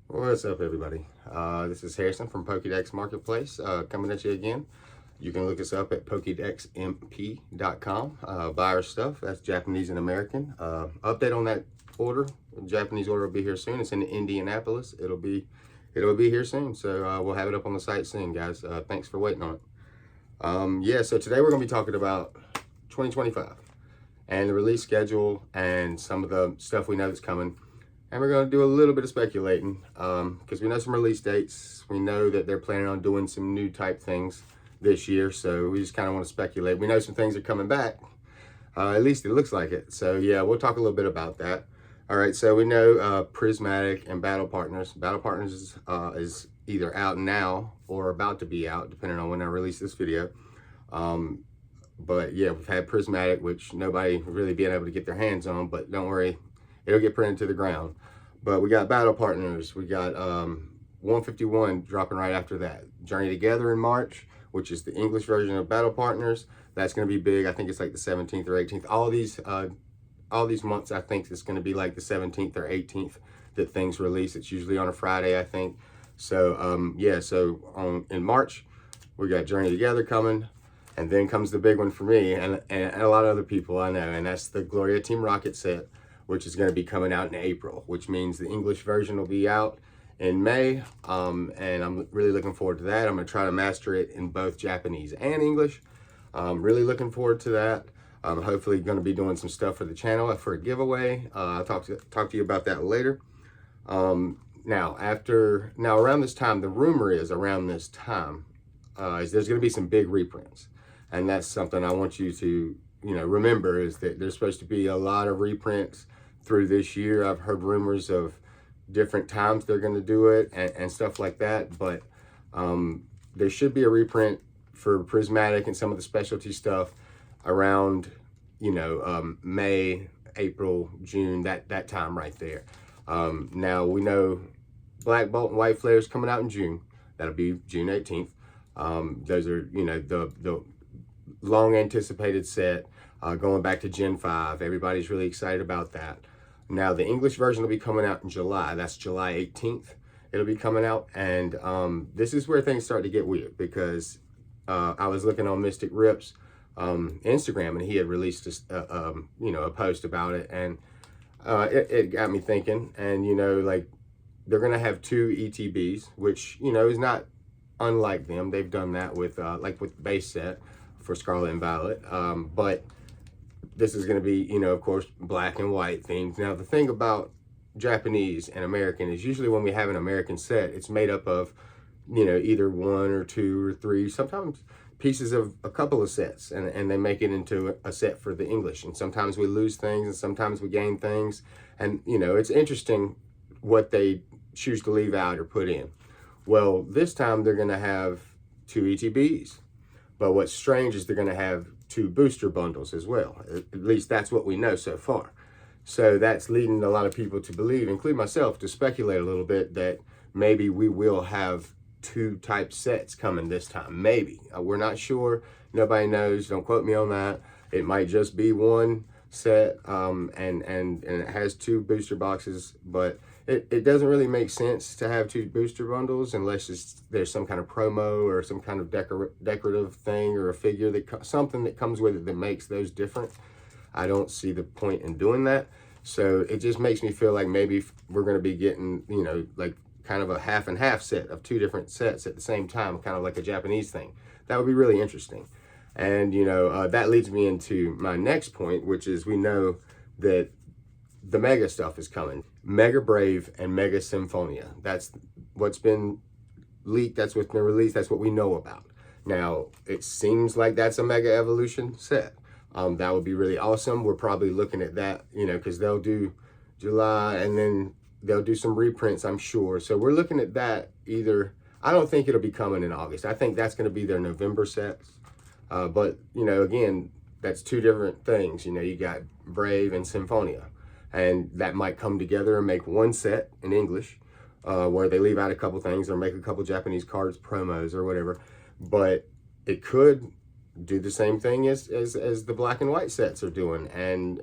What's up, everybody? This is Harrison from Pokedecks Marketplace coming at you again. You can look us up at pokedecksmp.com. Buy our stuff. That's Japanese and American. Update on that order. The Japanese order will be here soon. It's in Indianapolis. It'll be here soon. So we'll have it up on the site soon, guys. Thanks for waiting on it. So today we're going to be talking about 2025 and the release schedule and some of the stuff we know that's coming. And we're going to do a little bit of speculating because we know some release dates. We know that they're planning on doing some new type things this year. So we just kind of want to speculate. We know some things are coming back. At least it looks like it. So yeah, we'll talk a little bit about that. All right, so we know Prismatic and Battle Partners. Battle Partners is either out now or about to be out, depending on when I release this video. But yeah, we've had Prismatic, which nobody really been able to get their hands on, but don't worry, it'll get printed to the ground. But we got Battle Partners. We got 151 dropping right after that. Journey Together in March, which is the English version of Battle Partners. That's going to be big. I think it's like the 17th or 18th. All these months, I think it's going to be like the 17th or 18th that things release. It's usually on a Friday, I think. So in March, we got Journey Together coming. And then comes the big one for me and a lot of other people I know, and that's the Gloria Team Rocket set, which is going to be coming out in April, which means the English version will be out in May. And I'm really looking forward to that. I'm going to try to master it in both Japanese and English. Really looking forward to that. I'm hopefully going to be doing some stuff for the channel for a giveaway. I'll talk to you about that later. Now around this time, the rumor is around this time, is there's going to be some big reprints. And that's something I want you to, remember, is that there's supposed to be a lot of reprints through this year. I've heard rumors of different times they're going to do it and stuff like that. But there should be a reprint for Prismatic and some of the specialty stuff around, May, April, June, that time right there. Now we know Black Bolt and White Flares coming out in June. That'll be June 18th. Those are, the long anticipated set, going back to Gen 5. Everybody's really excited about that. Now the English version will be coming out in July. That's July 18th. It'll be coming out, and this is where things start to get weird, because I was looking on Mystic Rip's Instagram, and he had released a post about it, and it got me thinking. And they're gonna have 2 ETBs, which is not unlike them. They've done that with like with the base set for Scarlet and Violet, but this is going to be, of course, black and white themed. Now the thing about Japanese and American is usually when we have an American set, it's made up of either 1 or 2 or 3, sometimes pieces of a couple of sets, and they make it into a set for the English. And sometimes we lose things and sometimes we gain things, and it's interesting what they choose to leave out or put in. Well, this time they're going to have 2 ETBs, but what's strange is they're going to have 2 booster bundles as well. At least that's what we know so far. So that's leading a lot of people to believe, including myself, to speculate a little bit that maybe we will have 2 type sets coming this time. Maybe. We're not sure. Nobody knows. Don't quote me on that. It might just be 1 set, and it has 2 booster boxes, but it doesn't really make sense to have 2 booster bundles unless there's some kind of promo or some kind of decorative thing or a figure, something that comes with it that makes those different. I don't see the point in doing that. So it just makes me feel like maybe we're going to be getting, like kind of a half and half set of 2 different sets at the same time, kind of like a Japanese thing. That would be really interesting. And, that leads me into my next point, which is we know that the Mega stuff is coming. Mega Brave and Mega Symphonia. That's what's been leaked. That's what's been released. That's what we know about. Now, it seems like that's a Mega Evolution set. That would be really awesome. We're probably looking at that, because they'll do July and then they'll do some reprints, I'm sure. So we're looking at that either. I don't think it'll be coming in August. I think that's going to be their November sets. But, again, that's 2 different things. You got Brave and Symphonia. And that might come together and make 1 set in English, where they leave out a couple things or make a couple Japanese cards, promos or whatever. But it could do the same thing as the black and white sets are doing. And,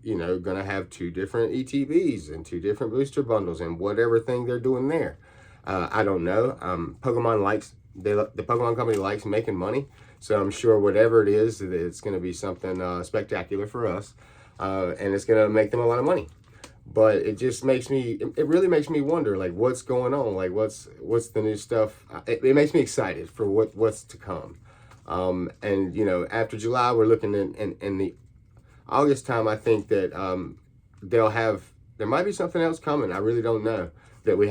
you know, going to have 2 different ETBs and 2 different booster bundles and whatever thing they're doing there. I don't know. Pokemon likes, the Pokemon company likes making money. So I'm sure whatever it is, it's going to be something spectacular for us. And it's going to make them a lot of money. But it just makes me, it really makes me wonder, like, what's going on? Like, what's the new stuff? It makes me excited for what's to come. And, you know, after July, we're looking in the August time. I think that there might be something else coming. I really don't know that they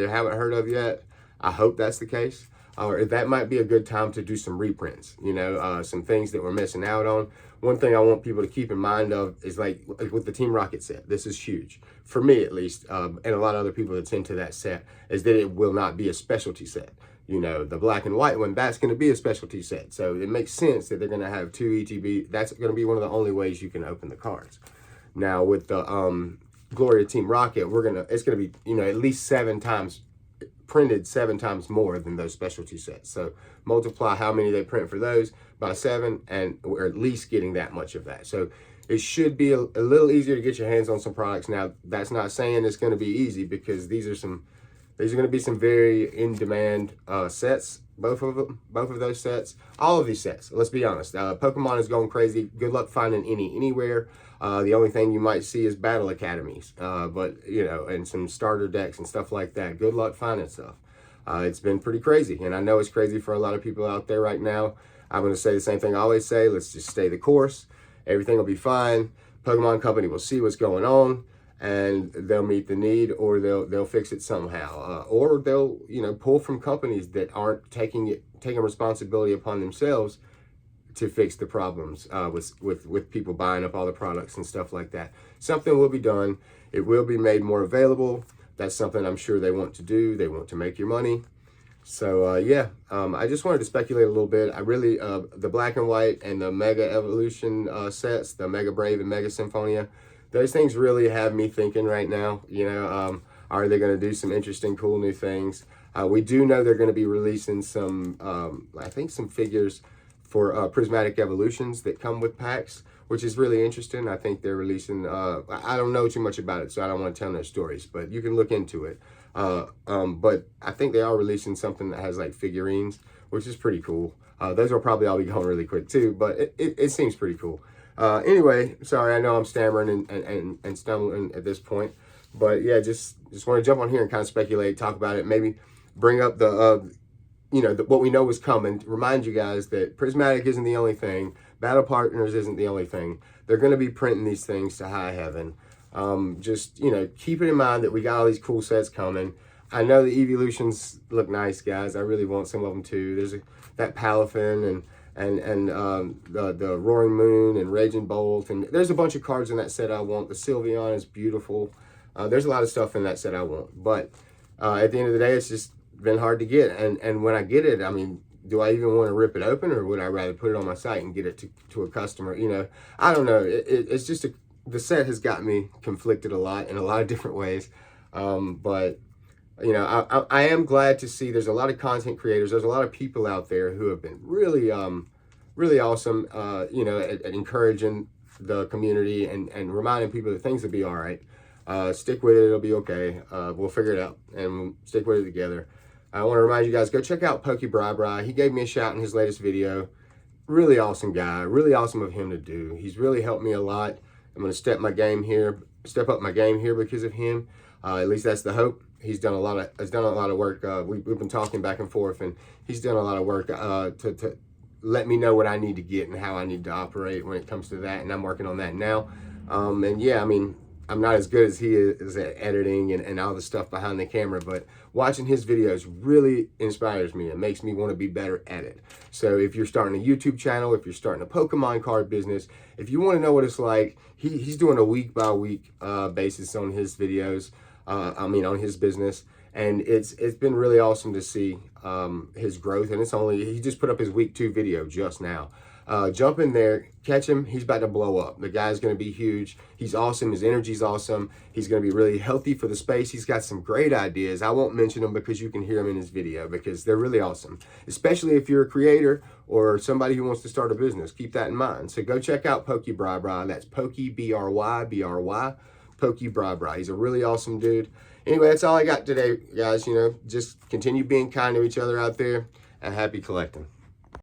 haven't heard of yet. I hope that's the case. Or that might be a good time to do some reprints, you know, some things that we're missing out on. One thing I want people to keep in mind of is like with the Team Rocket set, this is huge, for me at least, and a lot of other people that's into that set, is that it will not be a specialty set. You know, the black and white one, that's going to be a specialty set. So it makes sense that they're going to have 2 ETB. That's going to be one of the only ways you can open the cards. Now with the Gloria Team Rocket, it's going to be, you know, at least 7 times printed, 7 times more than those specialty sets. So multiply how many they print for those by 7, and we're at least getting that much of that. So it should be a little easier to get your hands on some products. Now, that's not saying it's going to be easy, because these are going to be some very in-demand sets. Both of those sets, all of these sets. Let's be honest. Pokemon is going crazy. Good luck finding anywhere. The only thing you might see is battle academies, but you know, and some starter decks and stuff like that. Good luck finding stuff. It's been pretty crazy, and I know it's crazy for a lot of people out there right now. I'm going to say the same thing I always say. Let's just stay the course. Everything will be fine. Pokemon Company will see what's going on, and they'll meet the need, or they'll fix it somehow, or they'll, you know, pull from companies that aren't taking responsibility upon themselves to fix the problems with people buying up all the products and stuff like that. Something will be done. It will be made more available. That's something I'm sure they want to do. They want to make your money. So yeah, I just wanted to speculate a little bit. I really, the black and white and the Mega Evolution sets, the Mega Brave and Mega Symphonia, those things really have me thinking right now. You know, are they going to do some interesting, cool new things? We do know they're going to be releasing some, I think, some figures for prismatic evolutions that come with packs, which is really interesting. I think they're releasing, I don't know too much about it, so I don't want to tell no stories, but you can look into it. But I think they are releasing something that has like figurines, which is pretty cool. Those will probably all be going really quick too, but it seems pretty cool. Anyway, sorry, I know I'm stammering and stumbling at this point, but yeah, just want to jump on here and kind of speculate, talk about it, maybe bring up the, you know, what we know is coming. Remind you guys that Prismatic isn't the only thing. Battle Partners isn't the only thing. They're going to be printing these things to high heaven. Just, you know, keep it in mind that we got all these cool sets coming. I know the evolutions look nice, guys. I really want some of them too. There's that Palafin and the Roaring Moon and Raging Bolt, and there's a bunch of cards in that set I want. The Sylveon is beautiful. There's a lot of stuff in that set I want, but at the end of the day, it's just been hard to get. And when I get it, I mean, do I even want to rip it open, or would I rather put it on my site and get it to a customer? You know, I don't know. It's just the set has got me conflicted a lot in a lot of different ways. But you know, I am glad to see there's a lot of content creators. There's a lot of people out there who have been really, really awesome, you know, at encouraging the community and reminding people that things will be all right. Stick with it. It'll be okay. We'll figure it out and we'll stick with it together. I want to remind you guys, go check out Pokebri. He gave me a shout in his latest video. Really awesome guy. Really awesome of him to do. He's really helped me a lot. I'm going to step up my game here because of him. At least that's the hope. He's done a lot of work. We've been talking back and forth, and he's done a lot of work to let me know what I need to get and how I need to operate when it comes to that. And I'm working on that now. And yeah, I mean, I'm not as good as he is at editing and all the stuff behind the camera, but watching his videos really inspires me. It makes me want to be better at it. So if you're starting a YouTube channel, if you're starting a Pokemon card business, if you want to know what it's like, he's doing a week by week basis on his videos. On his business, and it's been really awesome to see his growth. And he just put up his week 2 video just now. Jump in there, catch him. He's about to blow up. The guy's going to be huge. He's awesome. His energy's awesome. He's going to be really healthy for the space. He's got some great ideas. I won't mention them because you can hear them in his video because they're really awesome, especially if you're a creator or somebody who wants to start a business. Keep that in mind. So go check out Pokey Bri Bri. That's Pokey, B-R-Y, Pokey Bri Bri. He's a really awesome dude. Anyway, that's all I got today, guys. You know, just continue being kind to each other out there and happy collecting.